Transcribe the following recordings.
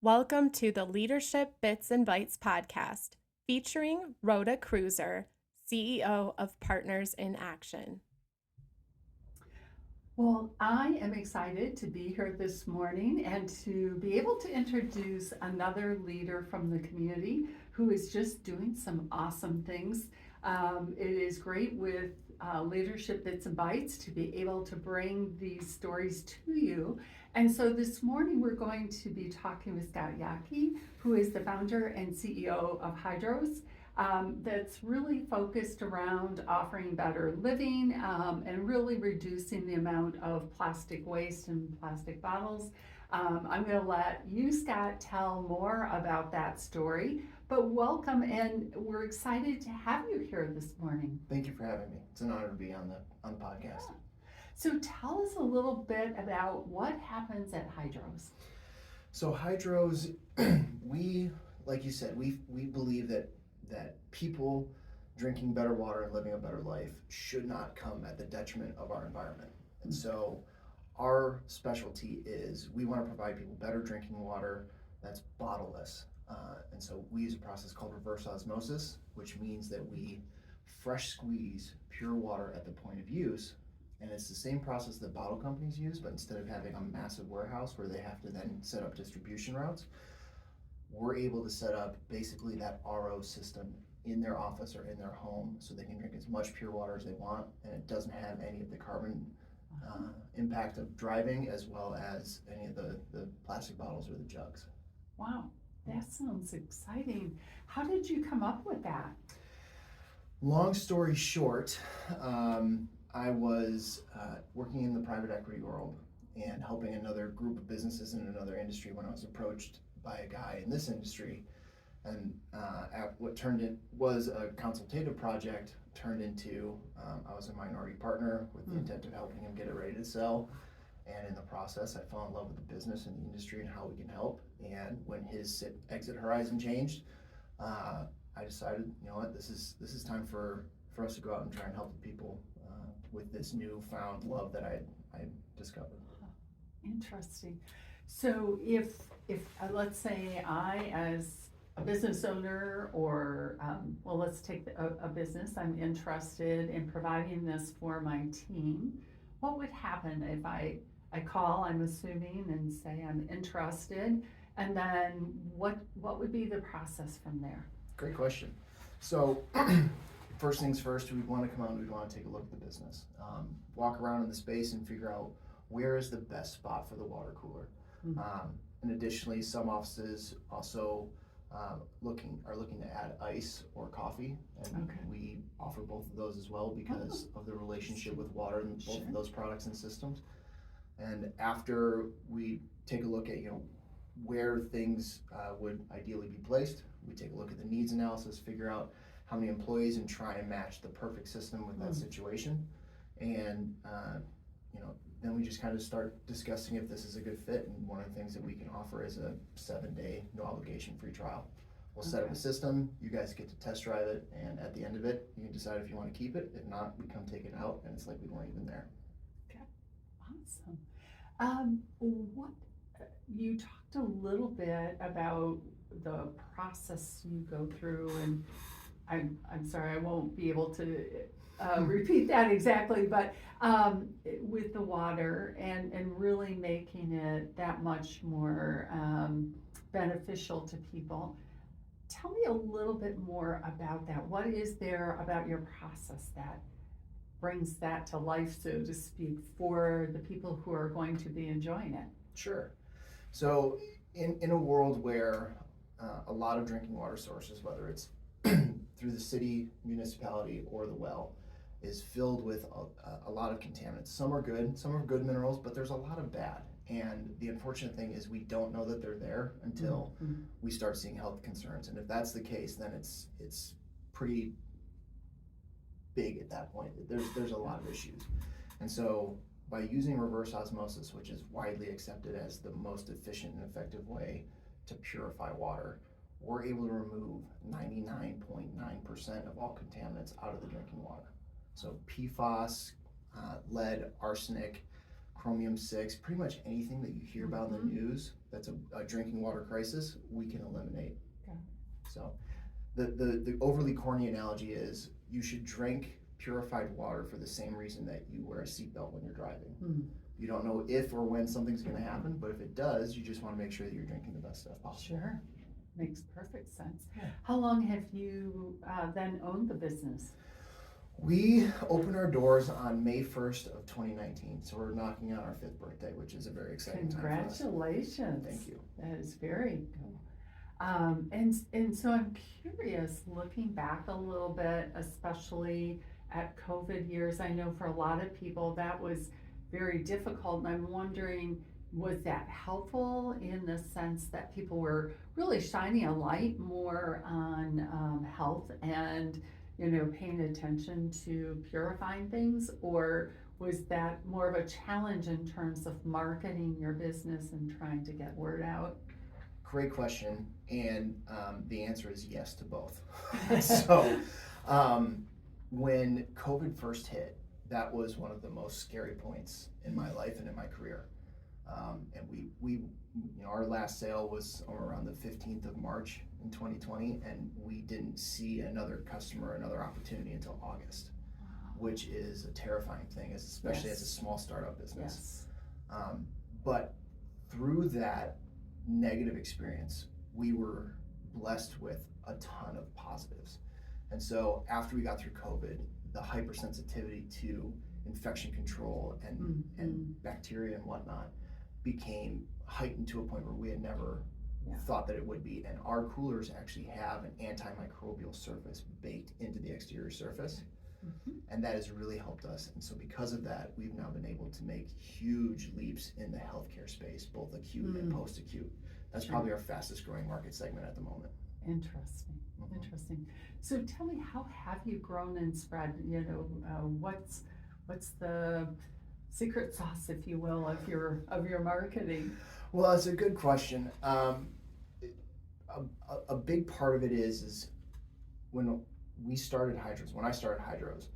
Welcome to the Leadership Bits and Bytes podcast, featuring Rhoda Cruiser, CEO of Partners in Action. Well, I am excited to be here this morning and to be able to introduce another leader from the community who is just doing some awesome things. It is great with Leadership Bits and Bytes to be able to bring these stories to you. And so this morning we're going to be talking with Scott Yockey, who is the founder and CEO of Hydroz. That's really focused around offering better living and really reducing the amount of plastic waste and plastic bottles. I'm going to let you, Scott, tell more about that story. But welcome, and we're excited to have you here this morning. Thank you for having me. It's an honor to be on the podcast. Yeah. So tell us a little bit about what happens at Hydroz. So Hydroz, we, like you said, we believe that people drinking better water and living a better life should not come at the detriment of our environment. And so our specialty is we want to provide people better drinking water that's bottleless. And so we use a process called reverse osmosis, which means that we fresh squeeze pure water at the point of use. And it's the same process that bottle companies use, but instead of having a massive warehouse where they have to then set up distribution routes, we're able to set up basically that RO system in their office or in their home so they can drink as much pure water as they want, and it doesn't have any of the carbon impact of driving as well as any of the plastic bottles or the jugs. Wow, that sounds exciting. How did you come up with that? Long story short, I was working in the private equity world and helping another group of businesses in another industry when I was approached by a guy in this industry, and what turned in was a consultative project turned into I was a minority partner with the intent of helping him get it ready to sell, and in the process I fell in love with the business and the industry and how we can help. And when his exit horizon changed, I decided, you know what, this is time for us to go out and try and help the people with this newfound love that I discovered. Interesting. So if let's say I, as a business owner, or well, let's take a business, I'm interested in providing this for my team, what would happen if I call, I'm assuming, and say I'm interested, and then what would be the process from there? Great question. So first things first, we'd want to come out and we'd want to take a look at the business, walk around in the space and figure out where is the best spot for the water cooler. And additionally, some offices also are looking to add ice or coffee, and we offer both of those as well because of the relationship with water and both of those products and systems. And after we take a look at where things would ideally be placed, we take a look at the needs analysis, figure out how many employees, and try and match the perfect system with that situation. And then we just kind of start discussing if this is a good fit. And one of the things that we can offer is a 7-day no obligation free trial. We'll set up a system, you guys get to test drive it, and at the end of it you can decide if you want to keep it. If not, we come take it out and it's like we weren't even there. Okay, awesome. What you talked a little bit about the process you go through, and I'm sorry, I won't be able to repeat that exactly, but with the water and really making it that much more beneficial to people. Tell me a little bit more about that. What is there about your process that brings that to life, so to speak, for the people who are going to be enjoying it? Sure. So in a world where a lot of drinking water sources, whether it's through the city, municipality, or the well, is filled with a lot of contaminants. Some are good minerals, but there's a lot of bad. And the unfortunate thing is we don't know that they're there until we start seeing health concerns. And if that's the case, then it's pretty big at that point. There's a lot of issues. And so by using reverse osmosis, which is widely accepted as the most efficient and effective way to purify water, we're able to remove 99.9% of all contaminants out of the drinking water. So PFAS, lead, arsenic, chromium-6, pretty much anything that you hear about in the news that's a drinking water crisis, we can eliminate. Okay. So the overly corny analogy is you should drink purified water for the same reason that you wear a seatbelt when you're driving. You don't know if or when something's going to happen, but if it does, you just want to make sure that you're drinking the best stuff possible. Sure, makes perfect sense. Yeah. How long have you then owned the business? We opened our doors on May 1st of 2019, so we're knocking on our 5th birthday, which is a very exciting time for us. Congratulations. Thank you. That is very cool. And so I'm curious, looking back a little bit, especially at COVID years, I know for a lot of people that was very difficult, and I'm wondering, was that helpful in the sense that people were really shining a light more on health and paying attention to purifying things, or was that more of a challenge in terms of marketing your business and trying to get word out? Great question, and the answer is yes to both. So when COVID first hit, that was one of the most scary points in my life and in my career. And we our last sale was around the 15th of March in 2020, and we didn't see another customer, another opportunity until August, which is a terrifying thing, especially as a small startup business. Yes. But through that negative experience, we were blessed with a ton of positives. And so after we got through COVID, the hypersensitivity to infection control and bacteria and whatnot became heightened to a point where we had never thought that it would be. And our coolers actually have an antimicrobial surface baked into the exterior surface. And that has really helped us. And so because of that, we've now been able to make huge leaps in the healthcare space, both acute and post-acute. That's probably our fastest growing market segment at the moment. Interesting. Interesting. So tell me, how have you grown and spread? What's the secret sauce, if you will, of your marketing? Well, it's a good question. A big part of it is when I started Hydroz,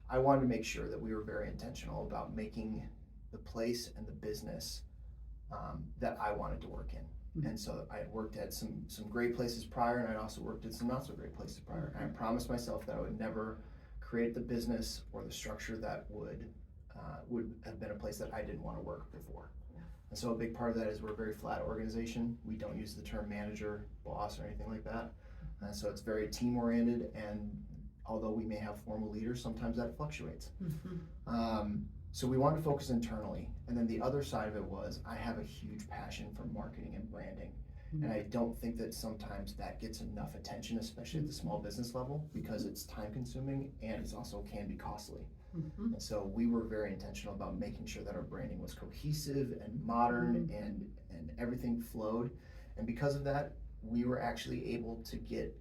I wanted to make sure that we were very intentional about making the place and the business that I wanted to work in. And so I had worked at some great places prior, and I'd also worked at some not so great places prior. And I promised myself that I would never create the business or the structure that would have been a place that I didn't want to work before. And so a big part of that is we're a very flat organization. We don't use the term manager, boss, or anything like that. And so it's very team oriented, and although we may have formal leaders, sometimes that fluctuates. So we wanted to focus internally. And then the other side of it was I have a huge passion for marketing and branding. And I don't think that sometimes that gets enough attention, especially at the small business level, because it's time consuming and it's also can be costly. And so we were very intentional about making sure that our branding was cohesive and modern and everything flowed. And because of that, we were actually able to get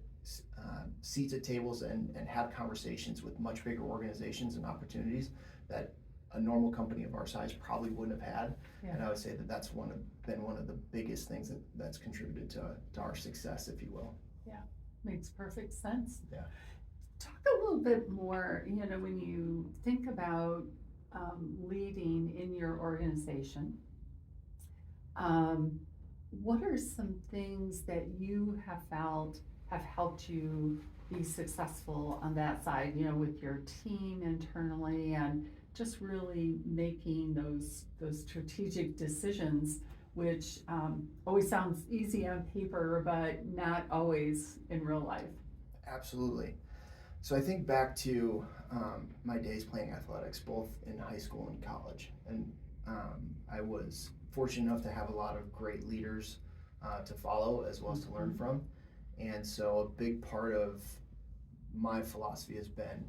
seats at tables and have conversations with much bigger organizations and opportunities that a normal company of our size probably wouldn't have had. And I would say that that's been one of the biggest things that's contributed to our success, if you will. Makes perfect sense. Yeah. Talk a little bit more, when you think about leading in your organization, what are some things that you have felt have helped you be successful on that side, with your team internally, and just really making those strategic decisions, which always sounds easy on paper, but not always in real life? Absolutely. So I think back to my days playing athletics, both in high school and college. And I was fortunate enough to have a lot of great leaders to follow as well as to learn from. And so a big part of my philosophy has been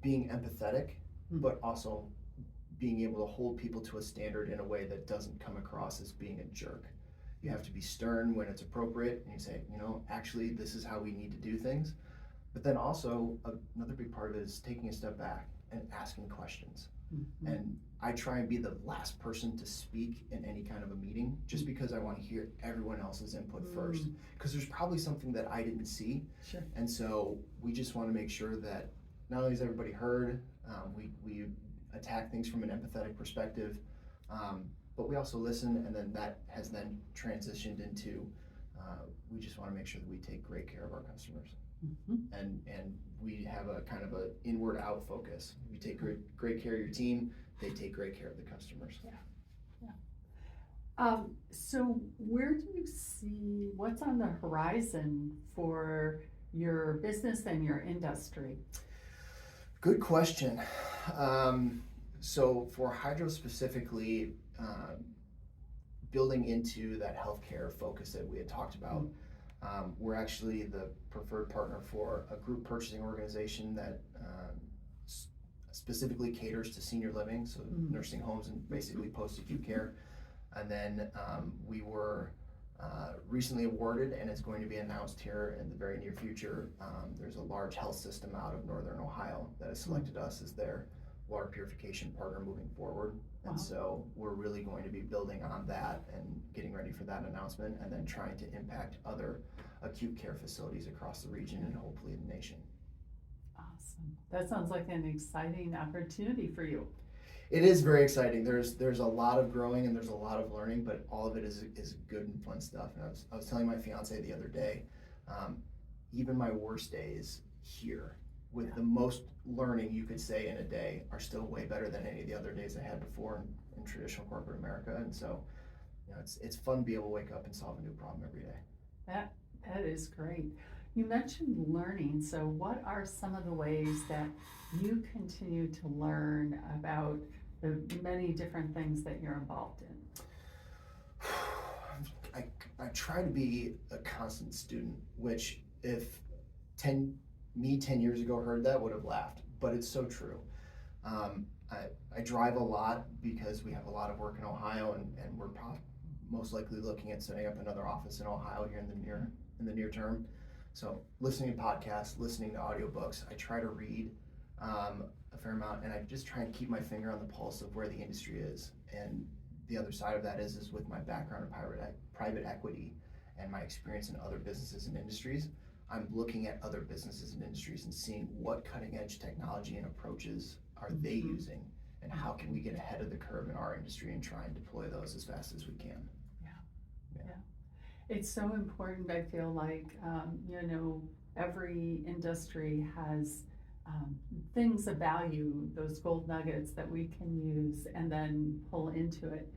being empathetic, but also being able to hold people to a standard in a way that doesn't come across as being a jerk. You have to be stern when it's appropriate, and you say, actually, this is how we need to do things. But then also, another big part of it is taking a step back and asking questions. And I try and be the last person to speak in any kind of a meeting, just because I want to hear everyone else's input first. Because there's probably something that I didn't see. Sure. And so we just want to make sure that not only is everybody heard, we attack things from an empathetic perspective, but we also listen, and then that has then transitioned into we just want to make sure that we take great care of our customers. And we have a kind of a inward out focus. If you take great care of your team, they take great care of the customers. So where do you see, what's on the horizon for your business and your industry? Good question. So for Hydroz specifically, building into that healthcare focus that we had talked about, we're actually the preferred partner for a group purchasing organization that specifically caters to senior living, so nursing homes and basically post-acute care. And then we were recently awarded, and it's going to be announced here in the very near future. There's a large health system out of Northern Ohio that has selected us as their water purification partner moving forward. And so we're really going to be building on that and getting ready for that announcement, and then trying to impact other acute care facilities across the region and hopefully the nation. Awesome. That sounds like an exciting opportunity for you. It is very exciting. There's a lot of growing and there's a lot of learning, but all of it is good and fun stuff. And I was telling my fiance the other day, even my worst days here, with the most learning you could say in a day, are still way better than any of the other days I had before in traditional corporate America. And so, it's fun to be able to wake up and solve a new problem every day. That is great. You mentioned learning, so what are some of the ways that you continue to learn about the many different things that you're involved in? I try to be a constant student, which if 10 years ago heard that, would have laughed, but it's so true. I drive a lot because we have a lot of work in Ohio, and we're most likely looking at setting up another office in Ohio here in the near term. So listening to podcasts, listening to audiobooks, I try to read a fair amount, and I just try and keep my finger on the pulse of where the industry is. And the other side of that is with my background in private equity and my experience in other businesses and industries, I'm looking at other businesses and industries and seeing what cutting edge technology and approaches are they using, and how can we get ahead of the curve in our industry and try and deploy those as fast as we can. It's so important. I feel like, every industry has things of value, those gold nuggets that we can use and then pull into it.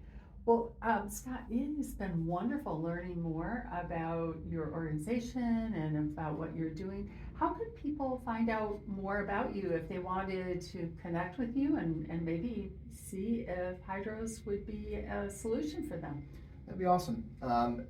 Well, Scott, it has been wonderful learning more about your organization and about what you're doing. How could people find out more about you if they wanted to connect with you and maybe see if Hydroz would be a solution for them? That'd be awesome. And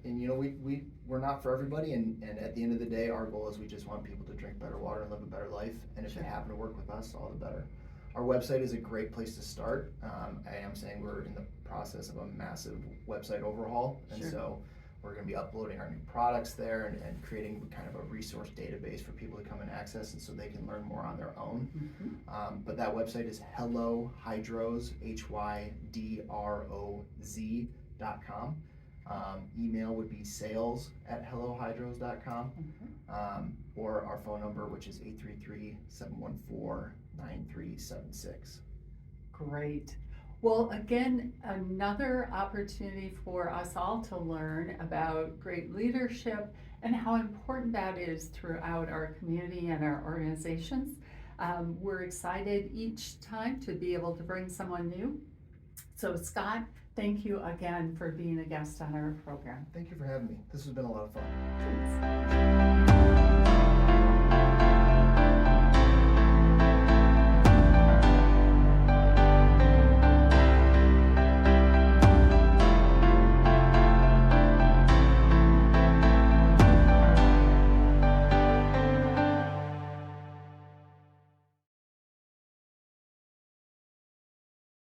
we're not for everybody, and at the end of the day, our goal is we just want people to drink better water and live a better life, and if they happen to work with us, all the better. Our website is a great place to start. I am saying we're in the process of a massive website overhaul, and so we're going to be uploading our new products there and creating kind of a resource database for people to come and access, and so they can learn more on their own. But that website is Hello Hydroz, HYDROZ.com. Email would be sales@hellohydroz.com, or our phone number, which is 833-714-9376. Great. Well, again, another opportunity for us all to learn about great leadership and how important that is throughout our community and our organizations. We're excited each time to be able to bring someone new. So Scott, thank you again for being a guest on our program. Thank you for having me. This has been a lot of fun. Thanks.